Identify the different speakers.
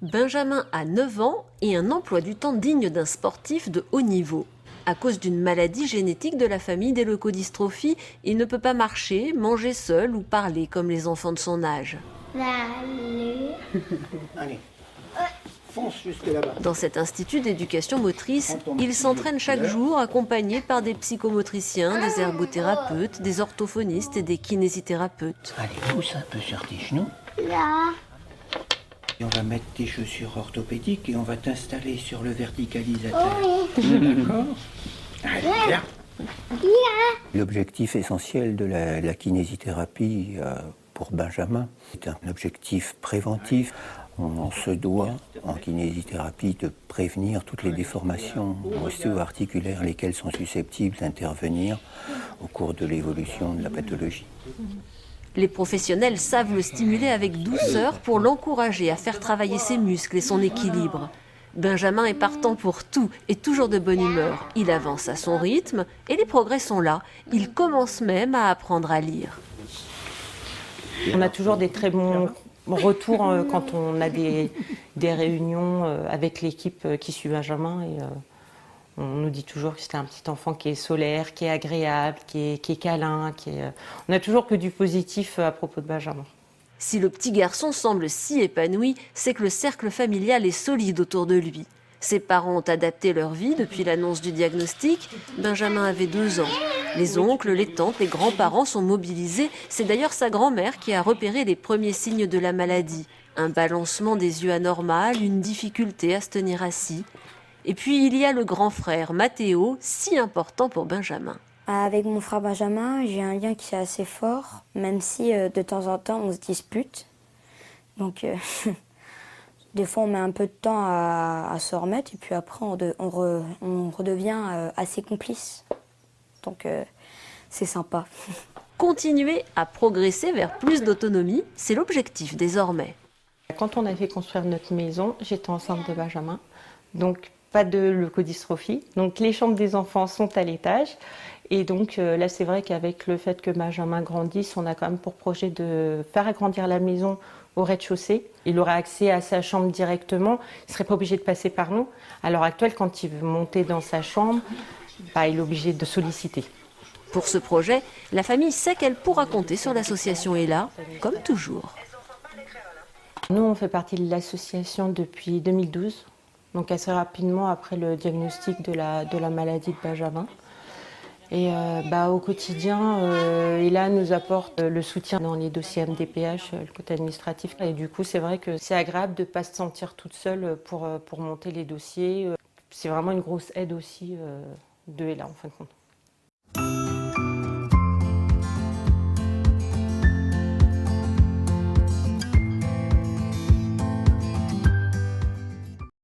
Speaker 1: Benjamin a 9 ans et un emploi du temps digne d'un sportif de haut niveau. À cause d'une maladie génétique de la famille des leucodystrophies, il ne peut pas marcher, manger seul ou parler comme les enfants de son âge.
Speaker 2: Allez, fonce jusque là-bas.
Speaker 1: Dans cet institut d'éducation motrice, il s'entraîne chaque jour accompagné par des psychomotriciens, des ergothérapeutes, des orthophonistes et des kinésithérapeutes.
Speaker 2: Allez, pousse un peu sur tes genoux.
Speaker 3: Là.
Speaker 2: Et on va mettre tes chaussures orthopédiques et on va t'installer sur le verticalisateur. D'accord? Allez, là. L'objectif essentiel de la kinésithérapie pour Benjamin est un objectif préventif. On se doit, en kinésithérapie, de prévenir toutes les déformations ostéo-articulaires lesquelles sont susceptibles d'intervenir au cours de l'évolution de la pathologie.
Speaker 1: Les professionnels savent le stimuler avec douceur pour l'encourager à faire travailler ses muscles et son équilibre. Benjamin est partant pour tout et toujours de bonne humeur. Il avance à son rythme et les progrès sont là. Il commence même à apprendre à lire.
Speaker 4: On a toujours des très bons retours quand on a des réunions avec l'équipe qui suit Benjamin. Et, on nous dit toujours que c'est un petit enfant qui est solaire, qui est agréable, qui est câlin. On n'a toujours que du positif à propos de Benjamin.
Speaker 1: Si le petit garçon semble si épanoui, c'est que le cercle familial est solide autour de lui. Ses parents ont adapté leur vie depuis l'annonce du diagnostic. Benjamin avait 2 ans. Les oncles, les tantes, les grands-parents sont mobilisés. C'est d'ailleurs sa grand-mère qui a repéré les premiers signes de la maladie. Un balancement des yeux anormal, une difficulté à se tenir assis. Et puis il y a le grand frère, Mathéo, si important pour Benjamin.
Speaker 3: Avec mon frère Benjamin, j'ai un lien qui est assez fort, même si de temps en temps on se dispute. Donc des fois on met un peu de temps à se remettre et puis après on redevient assez complices. Donc c'est sympa.
Speaker 1: Continuer à progresser vers plus d'autonomie, c'est l'objectif désormais.
Speaker 4: Quand on a fait construire notre maison, j'étais enceinte de Benjamin, donc pas de leucodystrophie. Donc les chambres des enfants sont à l'étage. Et donc là, c'est vrai qu'avec le fait que Benjamin grandisse, on a quand même pour projet de faire agrandir la maison au rez-de-chaussée. Il aura accès à sa chambre directement. Il ne serait pas obligé de passer par nous. À l'heure actuelle, quand il veut monter dans sa chambre, il est obligé de solliciter.
Speaker 1: Pour ce projet, la famille sait qu'elle pourra compter sur l'association Ella, comme toujours.
Speaker 4: Nous, on fait partie de l'association depuis 2012, donc assez rapidement après le diagnostic de la maladie de Benjamin. Et au quotidien, Ella nous apporte le soutien dans les dossiers MDPH, le côté administratif. Et du coup, c'est vrai que c'est agréable de ne pas se sentir toute seule pour monter les dossiers. C'est vraiment une grosse aide aussi de Ella, en fin de compte.